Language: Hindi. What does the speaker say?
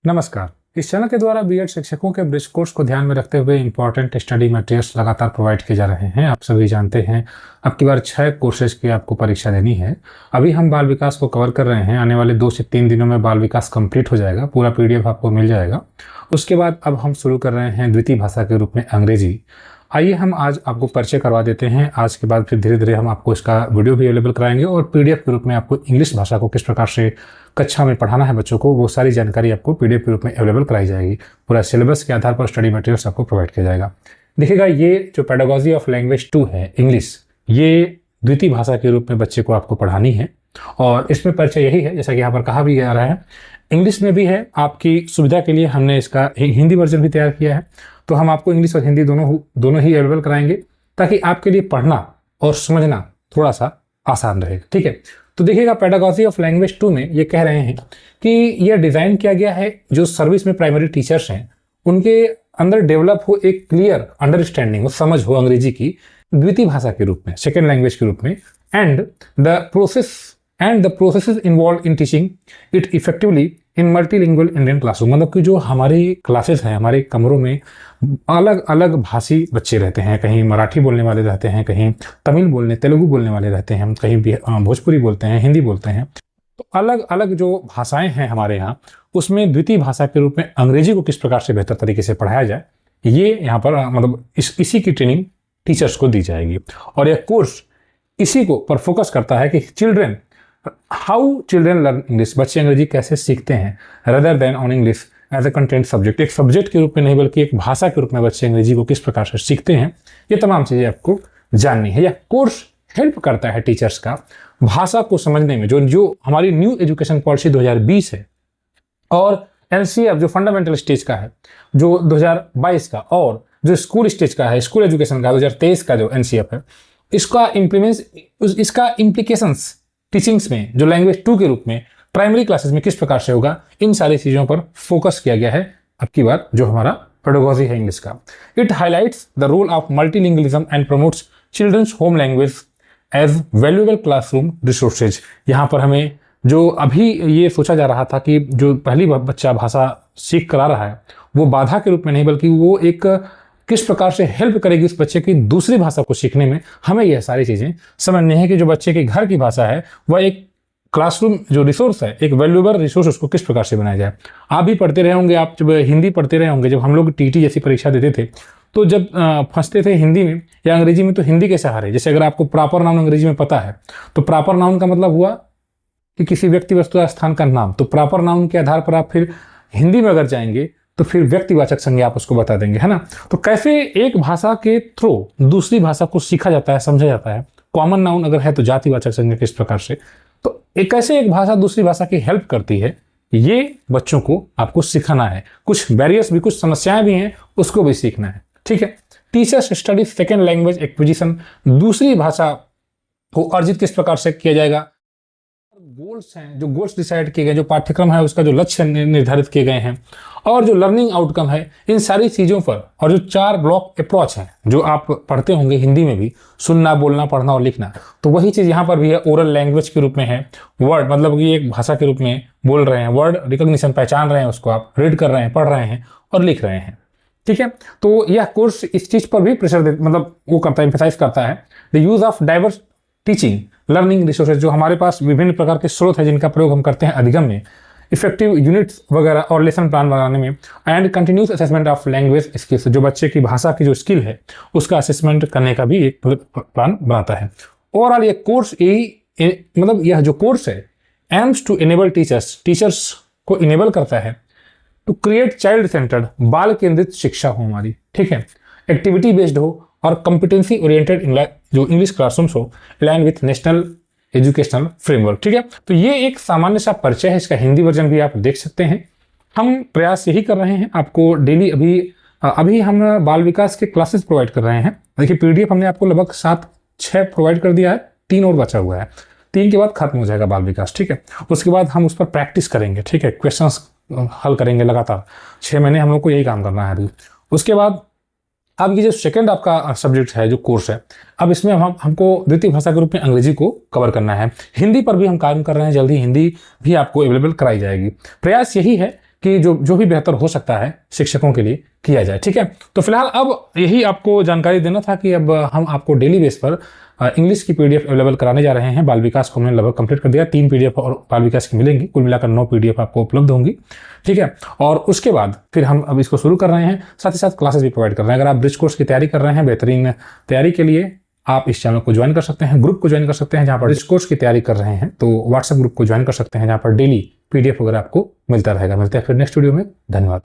नमस्कार। इस चैनल के द्वारा बीएड शिक्षकों के ब्रिज कोर्स को ध्यान में रखते हुए इंपॉर्टेंट स्टडी मटेरियल्स लगातार प्रोवाइड किए जा रहे हैं। आप सभी जानते हैं अब की बार 6 कोर्सेज की आपको परीक्षा देनी है। अभी हम बाल विकास को कवर कर रहे हैं। आने वाले 2 से 3 दिनों में बाल विकास कंप्लीट हो जाएगा, पूरा पीडीएफ आपको मिल जाएगा। उसके बाद अब हम शुरू कर रहे हैं द्वितीय भाषा के रूप में अंग्रेजी। आइए हम आज आपको परिचय करवा देते हैं। आज के बाद फिर धीरे धीरे हम आपको इसका वीडियो भी अवेलेबल कराएंगे और पीडीएफ के रूप में आपको इंग्लिश भाषा को किस प्रकार से कक्षा में पढ़ाना है बच्चों को, वो सारी जानकारी आपको पीडीएफ के रूप में अवेलेबल कराई जाएगी। पूरा सिलेबस के आधार पर स्टडी मटेरियल्स आपको प्रोवाइड किया जाएगा। देखिएगा, ये जो पेडागोजी ऑफ लैंग्वेज 2 है इंग्लिश, ये द्वितीय भाषा के रूप में बच्चे को आपको पढ़ानी है। और इसमें परिचय यही है, जैसा कि यहाँ पर कहा भी जा रहा है, इंग्लिश में भी है। आपकी सुविधा के लिए हमने इसका हिंदी वर्जन भी तैयार किया है, तो हम आपको इंग्लिश और हिंदी दोनों ही अवेलेबल कराएंगे ताकि आपके लिए पढ़ना और समझना थोड़ा सा आसान रहे। ठीक है, तो देखिएगा, पेडागोजी ऑफ लैंग्वेज 2 में ये कह रहे हैं कि यह डिज़ाइन किया गया है जो सर्विस में प्राइमरी टीचर्स हैं उनके अंदर डेवलप हो एक क्लियर अंडरस्टैंडिंग हो, समझ हो अंग्रेजी की द्वितीय भाषा के रूप में, सेकेंड लैंग्वेज के रूप में, and the processes involve in teaching it effectively in multilingual Indian classroom. मतलब कि जो हमारी क्लासेस हैं, हमारे कमरों में अलग अलग भाषी बच्चे रहते हैं। कहीं मराठी बोलने वाले रहते हैं, कहीं तमिल तेलुगु बोलने वाले रहते हैं, कहीं भोजपुरी बोलते हैं, हिंदी बोलते हैं। तो अलग अलग जो भाषाएं हैं हमारे यहाँ, उसमें द्वितीय भाषा के रूप में अंग्रेजी को किस प्रकार से बेहतर तरीके से पढ़ाया जाए, ये यहाँ पर मतलब इसी की ट्रेनिंग टीचर्स को दी जाएगी। और यह कोर्स इसी को पर फोकस करता है कि हाउ चिल्ड्रेन लर्न इंग्लिश, बच्चे अंग्रेजी कैसे सीखते हैं, rather than on English as a content subject, एक सब्जेक्ट के रूप में नहीं बल्कि एक भाषा के रूप में बच्चे अंग्रेजी को किस प्रकार से सीखते हैं, ये तमाम चीज़ें आपको जाननी है। यह कोर्स हेल्प करता है टीचर्स का भाषा को समझने में। जो हमारी न्यू एजुकेशन पॉलिसी 2020 है और एनसीईआरटी जो फंडामेंटल स्टेज का है जो 2022 का, और जो स्कूल स्टेज का है, स्कूल एजुकेशन का 2023 का जो एनसीईआरटी है, इसका इम्प्लीकेशंस टीचिंग्स में जो लैंग्वेज 2 के रूप में प्राइमरी क्लासेस में किस प्रकार से होगा, इन सारी चीज़ों पर फोकस किया गया है अब की बार जो हमारा पेडागोजी है इंग्लिश का। It highlights the role of multilingualism and promotes children's home language as valuable classroom resources. यहाँ पर हमें जो अभी ये सोचा जा रहा था कि जो पहली बच्चा भाषा सीख कर आ रहा है वो बाधा के रूप में नहीं बल्कि वो एक किस प्रकार से हेल्प करेगी उस बच्चे की दूसरी भाषा को सीखने में, हमें यह सारी चीज़ें समझनी है कि जो बच्चे के घर की भाषा है वह एक क्लासरूम जो रिसोर्स है, एक वैल्यूएबल रिसोर्स, उसको किस प्रकार से बनाया जाए। आप भी पढ़ते रहे होंगे, आप जब हिंदी पढ़ते रहे होंगे, जब हम लोग टीटी जैसी परीक्षा देते थे तो जब फंसते थे हिंदी में या अंग्रेजी में, तो हिंदी के सहारे, जैसे अगर आपको प्रॉपर नाउन अंग्रेजी में पता है तो प्रॉपर नाउन का मतलब हुआ कि किसी व्यक्ति वस्तु या स्थान का नाम, तो प्रॉपर नाउन के आधार पर आप फिर हिंदी में अगर जाएंगे तो फिर व्यक्तिवाचक संज्ञा आप उसको बता देंगे, है ना। तो कैसे एक भाषा के थ्रू दूसरी भाषा को सीखा जाता है, समझा जाता है। कॉमन नाउन अगर है तो जातिवाचक संज्ञा किस प्रकार से, तो कैसे एक भाषा दूसरी भाषा की हेल्प करती है, ये बच्चों को आपको सिखाना है। कुछ बैरियर्स भी, कुछ समस्याएं भी हैं, उसको भी सीखना है। ठीक है, teachers study second language acquisition, दूसरी भाषा को अर्जित किस प्रकार से किया जाएगा। गोल्स हैं, जो गोल्स डिसाइड किए गए, जो पाठ्यक्रम है उसका जो लक्ष्य निर्धारित किए गए हैं, और जो लर्निंग आउटकम है, इन सारी चीज़ों पर, और जो 4 ब्लॉक अप्रोच है जो आप पढ़ते होंगे हिंदी में भी, सुनना, बोलना, पढ़ना और लिखना, तो वही चीज़ यहाँ पर भी है। ओरल लैंग्वेज के रूप में है, वर्ड मतलब कि एक भाषा के रूप में बोल रहे हैं, वर्ड रिकॉग्निशन, पहचान रहे हैं उसको, आप रीड कर रहे हैं, पढ़ रहे हैं और लिख रहे हैं। ठीक है, तो यह कोर्स इस चीज़ पर भी प्रेशर मतलब वो करता है, एम्फेसाइज करता है the use of diverse teaching learning resources. जो हमारे पास विभिन्न प्रकार के स्रोत हैं जिनका प्रयोग हम करते हैं अधिगम में, इफेक्टिव यूनिट्स वगैरह और लेसन प्लान बनाने में, and continuous assessment of language skills, जो बच्चे की भाषा की जो स्किल है उसका असेसमेंट करने का भी एक प्लान बनाता है। ओवरऑल ये कोर्स मतलब यह जो कोर्स है एम्स टू इनेबल टीचर्स को इनेबल करता है टू क्रिएट चाइल्ड सेंटर्ड, बाल केंद्रित शिक्षा हो हमारी। ठीक है, एक्टिविटी बेस्ड हो और कॉम्पिटेंसी ओरिएंटेड जो इंग्लिश क्लासरूम्स हो, align with national educational framework. ठीक है, तो ये एक सामान्य सा परिचय है, इसका हिंदी वर्जन भी आप देख सकते हैं। हम प्रयास यही कर रहे हैं आपको डेली, अभी हम बाल विकास के क्लासेस प्रोवाइड कर रहे हैं। देखिए, पीडीएफ हमने आपको लगभग 7-6 प्रोवाइड कर दिया है, 3 और बचा हुआ है, 3 के बाद खत्म हो जाएगा बाल विकास। ठीक है, उसके बाद हम उस पर प्रैक्टिस करेंगे। ठीक है, क्वेश्चंस हल करेंगे लगातार, 6 महीने हम लोग को यही काम करना है अभी। उसके बाद अब ये जो सेकंड आपका सब्जेक्ट है, जो कोर्स है, अब इसमें हमको द्वितीय भाषा के रूप में अंग्रेजी को कवर करना है। हिंदी पर भी हम काम कर रहे हैं, जल्दी हिंदी भी आपको अवेलेबल कराई जाएगी। प्रयास यही है कि जो भी बेहतर हो सकता है शिक्षकों के लिए किया जाए। ठीक है, तो फिलहाल अब यही आपको जानकारी देना था कि अब हम आपको डेली बेस पर इंग्लिश की पीडीएफ अवेलेबल कराने जा रहे हैं। बाल विकास को हमने लगभग कंप्लीट कर दिया, 3 पीडीएफ और बाल विकास की मिलेंगी, कुल मिलाकर 9 पीडीएफ आपको उपलब्ध होंगी। ठीक है, और उसके बाद फिर हम अब इसको शुरू कर रहे हैं, साथ ही साथ क्लासेस भी प्रोवाइड कर रहे हैं। अगर आप ब्रिज कोर्स की तैयारी कर रहे हैं, बेहतरीन तैयारी के लिए आप इस चैनल को ज्वाइन कर सकते हैं, ग्रुप को ज्वाइन कर सकते हैं जहां पर ब्रिज कोर्स की तैयारी कर रहे हैं, तो व्हाट्सएप ग्रुप को ज्वाइन कर सकते हैं जहां पर डेली पीडीएफ वगैरह आपको मिलता रहेगा। मिलते हैं फिर नेक्स्ट वीडियो में, धन्यवाद।